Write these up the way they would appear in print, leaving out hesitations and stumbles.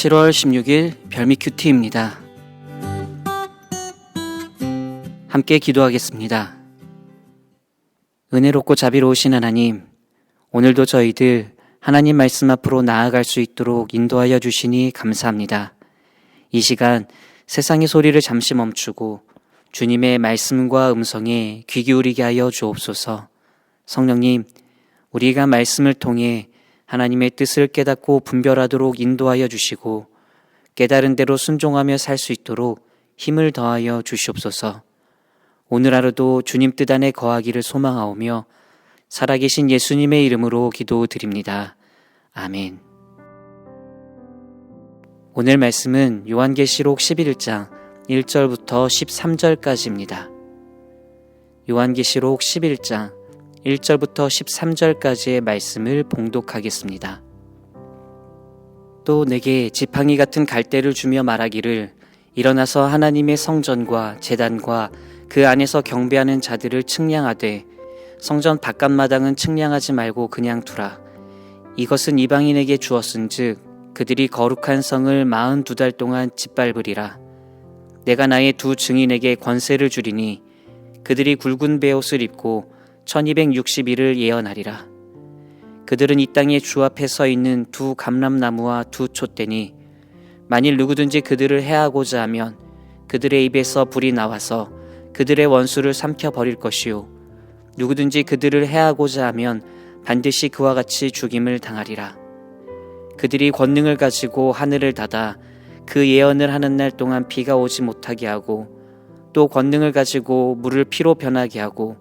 7월 16일 별미 큐티입니다. 함께 기도하겠습니다. 은혜롭고 자비로우신 하나님, 오늘도 저희들 하나님 말씀 앞으로 나아갈 수 있도록 인도하여 주시니 감사합니다. 이 시간 세상의 소리를 잠시 멈추고 주님의 말씀과 음성에 귀 기울이게 하여 주옵소서. 성령님, 우리가 말씀을 통해 하나님의 뜻을 깨닫고 분별하도록 인도하여 주시고 깨달은 대로 순종하며 살 수 있도록 힘을 더하여 주시옵소서. 오늘 하루도 주님 뜻 안에 거하기를 소망하오며 살아계신 예수님의 이름으로 기도드립니다. 아멘. 오늘 말씀은 요한계시록 11장 1절부터 13절까지입니다. 요한계시록 11장 1절부터 13절까지의 말씀을 봉독하겠습니다. 또 내게 지팡이 같은 갈대를 주며 말하기를 일어나서 하나님의 성전과 제단과 그 안에서 경배하는 자들을 측량하되 성전 바깥마당은 측량하지 말고 그냥 두라. 이것은 이방인에게 주었은즉 그들이 거룩한 성을 42달 동안 짓밟으리라. 내가 나의 두 증인에게 권세를 주리니 그들이 굵은 베옷을 입고 1260일을 예언하리라. 그들은 이 땅에 주 앞에 서 있는 두 감람나무와 두 촛대니 만일 누구든지 그들을 해하고자 하면 그들의 입에서 불이 나와서 그들의 원수를 삼켜버릴 것이요 누구든지 그들을 해하고자 하면 반드시 그와 같이 죽임을 당하리라. 그들이 권능을 가지고 하늘을 닫아 그 예언을 하는 날 동안 비가 오지 못하게 하고 또 권능을 가지고 물을 피로 변하게 하고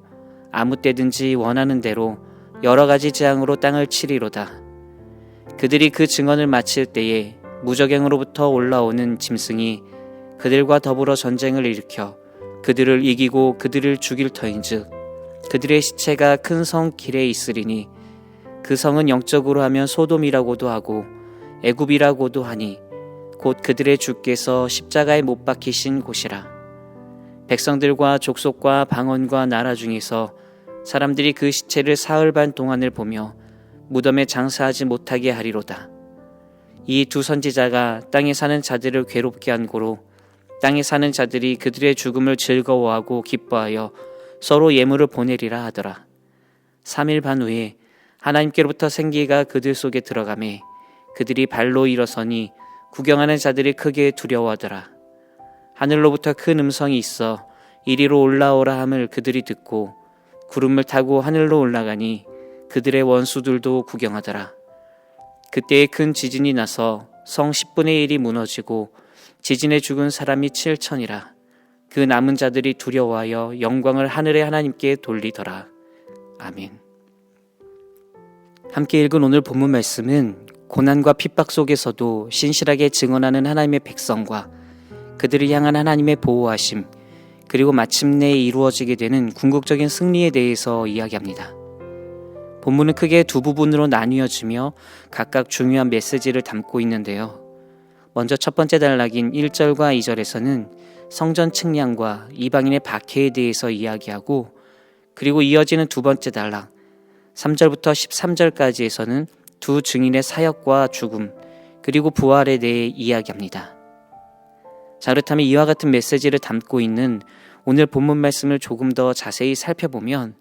아무 때든지 원하는 대로 여러 가지 재앙으로 땅을 치리로다. 그들이 그 증언을 마칠 때에 무저갱으로부터 올라오는 짐승이 그들과 더불어 전쟁을 일으켜 그들을 이기고 그들을 죽일 터인즉 그들의 시체가 큰 성 길에 있으리니 그 성은 영적으로 하면 소돔이라고도 하고 애굽이라고도 하니 곧 그들의 주께서 십자가에 못 박히신 곳이라. 백성들과 족속과 방언과 나라 중에서 사람들이 그 시체를 사흘 반 동안을 보며 무덤에 장사하지 못하게 하리로다. 이 두 선지자가 땅에 사는 자들을 괴롭게 한 고로 땅에 사는 자들이 그들의 죽음을 즐거워하고 기뻐하여 서로 예물을 보내리라 하더라. 3일 반 후에 하나님께로부터 생기가 그들 속에 들어가매 그들이 발로 일어서니 구경하는 자들이 크게 두려워하더라. 하늘로부터 큰 음성이 있어 이리로 올라오라 함을 그들이 듣고 구름을 타고 하늘로 올라가니 그들의 원수들도 구경하더라. 그때에 큰 지진이 나서 성 10분의 1이 무너지고 지진에 죽은 사람이 7천이라. 그 남은 자들이 두려워하여 영광을 하늘의 하나님께 돌리더라. 아멘. 함께 읽은 오늘 본문 말씀은 고난과 핍박 속에서도 신실하게 증언하는 하나님의 백성과 그들을 향한 하나님의 보호하심, 그리고 마침내 이루어지게 되는 궁극적인 승리에 대해서 이야기합니다. 본문은 크게 두 부분으로 나뉘어지며 각각 중요한 메시지를 담고 있는데요. 먼저 첫 번째 단락인 1절과 2절에서는 성전 측량과 이방인의 박해에 대해서 이야기하고, 그리고 이어지는 두 번째 단락 3절부터 13절까지에서는 두 증인의 사역과 죽음, 그리고 부활에 대해 이야기합니다. 자, 그렇다면 이와 같은 메시지를 담고 있는 오늘 본문 말씀을 조금 더 자세히 살펴보면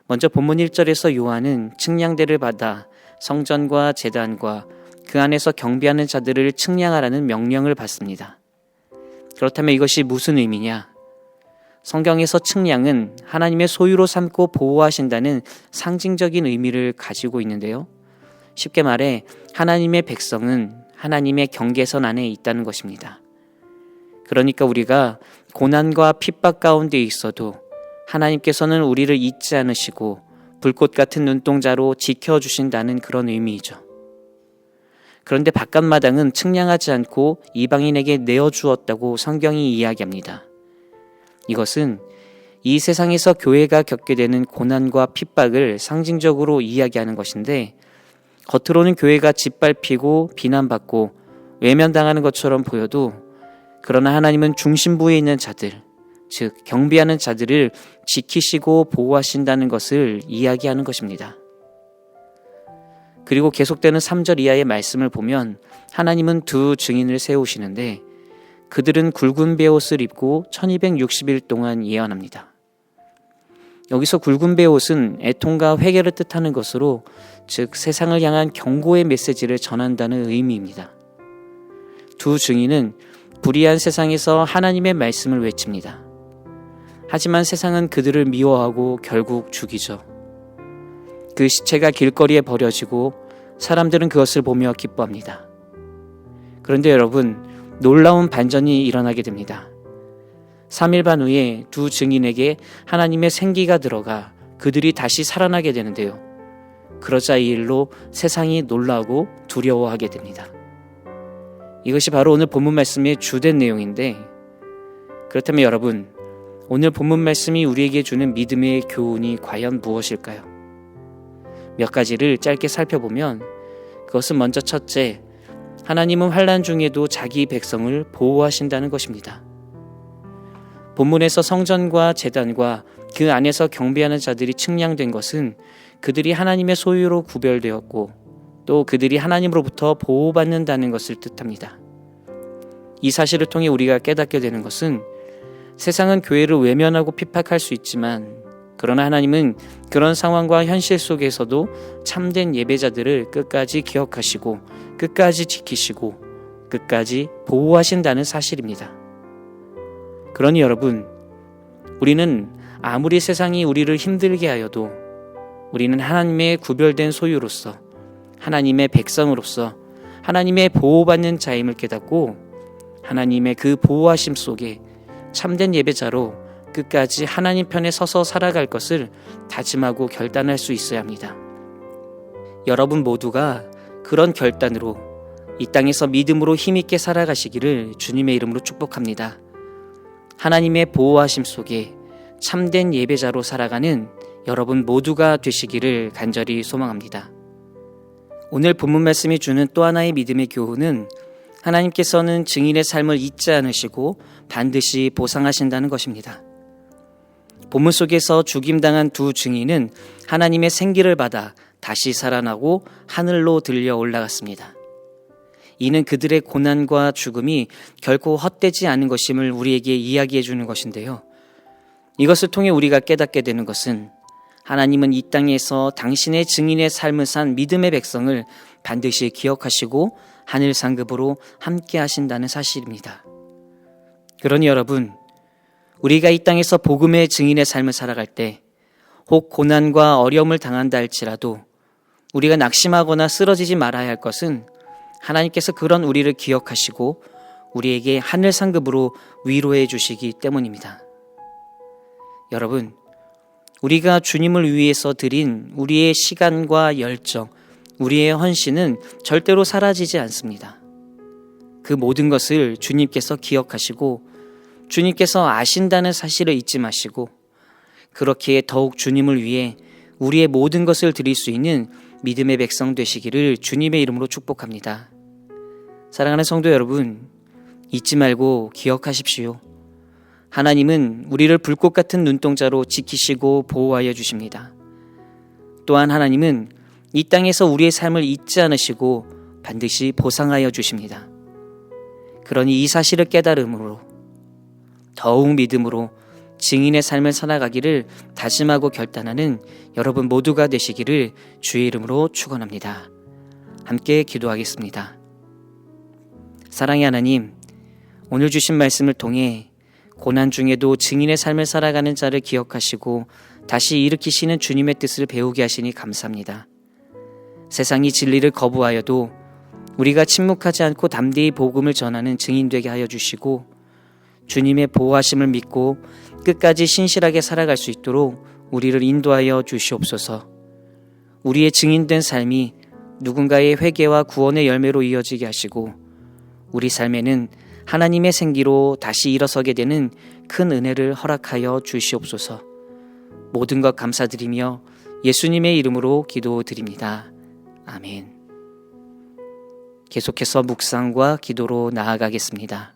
먼저 본문 1절에서 요한은 측량대를 받아 성전과 제단과 그 안에서 경배하는 자들을 측량하라는 명령을 받습니다. 그렇다면 이것이 무슨 의미냐? 성경에서 측량은 하나님의 소유로 삼고 보호하신다는 상징적인 의미를 가지고 있는데요. 쉽게 말해 하나님의 백성은 하나님의 경계선 안에 있다는 것입니다. 그러니까 우리가 고난과 핍박 가운데 있어도 하나님께서는 우리를 잊지 않으시고 불꽃 같은 눈동자로 지켜주신다는 그런 의미이죠. 그런데 바깥마당은 측량하지 않고 이방인에게 내어주었다고 성경이 이야기합니다. 이것은 이 세상에서 교회가 겪게 되는 고난과 핍박을 상징적으로 이야기하는 것인데, 겉으로는 교회가 짓밟히고 비난받고 외면당하는 것처럼 보여도 그러나 하나님은 중심부에 있는 자들, 즉 경배하는 자들을 지키시고 보호하신다는 것을 이야기하는 것입니다. 그리고 계속되는 3절 이하의 말씀을 보면 하나님은 두 증인을 세우시는데 그들은 굵은 베옷을 입고 1260일 동안 예언합니다. 여기서 굵은 베옷은 애통과 회개를 뜻하는 것으로 즉 세상을 향한 경고의 메시지를 전한다는 의미입니다. 두 증인은 불의한 세상에서 하나님의 말씀을 외칩니다. 하지만 세상은 그들을 미워하고 결국 죽이죠. 그 시체가 길거리에 버려지고 사람들은 그것을 보며 기뻐합니다. 그런데 여러분, 놀라운 반전이 일어나게 됩니다. 3일 반 후에 두 증인에게 하나님의 생기가 들어가 그들이 다시 살아나게 되는데요. 그러자 이 일로 세상이 놀라고 두려워하게 됩니다. 이것이 바로 오늘 본문 말씀의 주된 내용인데, 그렇다면 여러분, 오늘 본문 말씀이 우리에게 주는 믿음의 교훈이 과연 무엇일까요? 몇 가지를 짧게 살펴보면 그것은 먼저 첫째, 하나님은 환난 중에도 자기 백성을 보호하신다는 것입니다. 본문에서 성전과 제단과 그 안에서 경배하는 자들이 측량된 것은 그들이 하나님의 소유로 구별되었고 또 그들이 하나님으로부터 보호받는다는 것을 뜻합니다. 이 사실을 통해 우리가 깨닫게 되는 것은 세상은 교회를 외면하고 핍박할 수 있지만 그러나 하나님은 그런 상황과 현실 속에서도 참된 예배자들을 끝까지 기억하시고 끝까지 지키시고 끝까지 보호하신다는 사실입니다. 그러니 여러분, 우리는 아무리 세상이 우리를 힘들게 하여도 우리는 하나님의 구별된 소유로서 하나님의 백성으로서 하나님의 보호받는 자임을 깨닫고 하나님의 그 보호하심 속에 참된 예배자로 끝까지 하나님 편에 서서 살아갈 것을 다짐하고 결단할 수 있어야 합니다. 여러분 모두가 그런 결단으로 이 땅에서 믿음으로 힘있게 살아가시기를 주님의 이름으로 축복합니다. 하나님의 보호하심 속에 참된 예배자로 살아가는 여러분 모두가 되시기를 간절히 소망합니다. 오늘 본문 말씀이 주는 또 하나의 믿음의 교훈은 하나님께서는 증인의 삶을 잊지 않으시고 반드시 보상하신다는 것입니다. 본문 속에서 죽임당한 두 증인은 하나님의 생기를 받아 다시 살아나고 하늘로 들려 올라갔습니다. 이는 그들의 고난과 죽음이 결코 헛되지 않은 것임을 우리에게 이야기해 주는 것인데요. 이것을 통해 우리가 깨닫게 되는 것은 하나님은 이 땅에서 당신의 증인의 삶을 산 믿음의 백성을 반드시 기억하시고 하늘 상급으로 함께 하신다는 사실입니다. 그러니 여러분, 우리가 이 땅에서 복음의 증인의 삶을 살아갈 때 혹 고난과 어려움을 당한다 할지라도 우리가 낙심하거나 쓰러지지 말아야 할 것은 하나님께서 그런 우리를 기억하시고 우리에게 하늘 상급으로 위로해 주시기 때문입니다. 여러분, 우리가 주님을 위해서 드린 우리의 시간과 열정, 우리의 헌신은 절대로 사라지지 않습니다. 그 모든 것을 주님께서 기억하시고 주님께서 아신다는 사실을 잊지 마시고 그렇기에 더욱 주님을 위해 우리의 모든 것을 드릴 수 있는 믿음의 백성 되시기를 주님의 이름으로 축복합니다. 사랑하는 성도 여러분, 잊지 말고 기억하십시오. 하나님은 우리를 불꽃 같은 눈동자로 지키시고 보호하여 주십니다. 또한 하나님은 이 땅에서 우리의 삶을 잊지 않으시고 반드시 보상하여 주십니다. 그러니 이 사실을 깨달음으로 더욱 믿음으로 증인의 삶을 살아가기를 다짐하고 결단하는 여러분 모두가 되시기를 주의 이름으로 축원합니다. 함께 기도하겠습니다. 사랑의 하나님, 오늘 주신 말씀을 통해 고난 중에도 증인의 삶을 살아가는 자를 기억하시고 다시 일으키시는 주님의 뜻을 배우게 하시니 감사합니다. 세상이 진리를 거부하여도 우리가 침묵하지 않고 담대히 복음을 전하는 증인 되게 하여 주시고 주님의 보호하심을 믿고 끝까지 신실하게 살아갈 수 있도록 우리를 인도하여 주시옵소서. 우리의 증인된 삶이 누군가의 회개와 구원의 열매로 이어지게 하시고 우리 삶에는 하나님의 생기로 다시 일어서게 되는 큰 은혜를 허락하여 주시옵소서. 모든 것 감사드리며 예수님의 이름으로 기도드립니다. 아멘. 계속해서 묵상과 기도로 나아가겠습니다.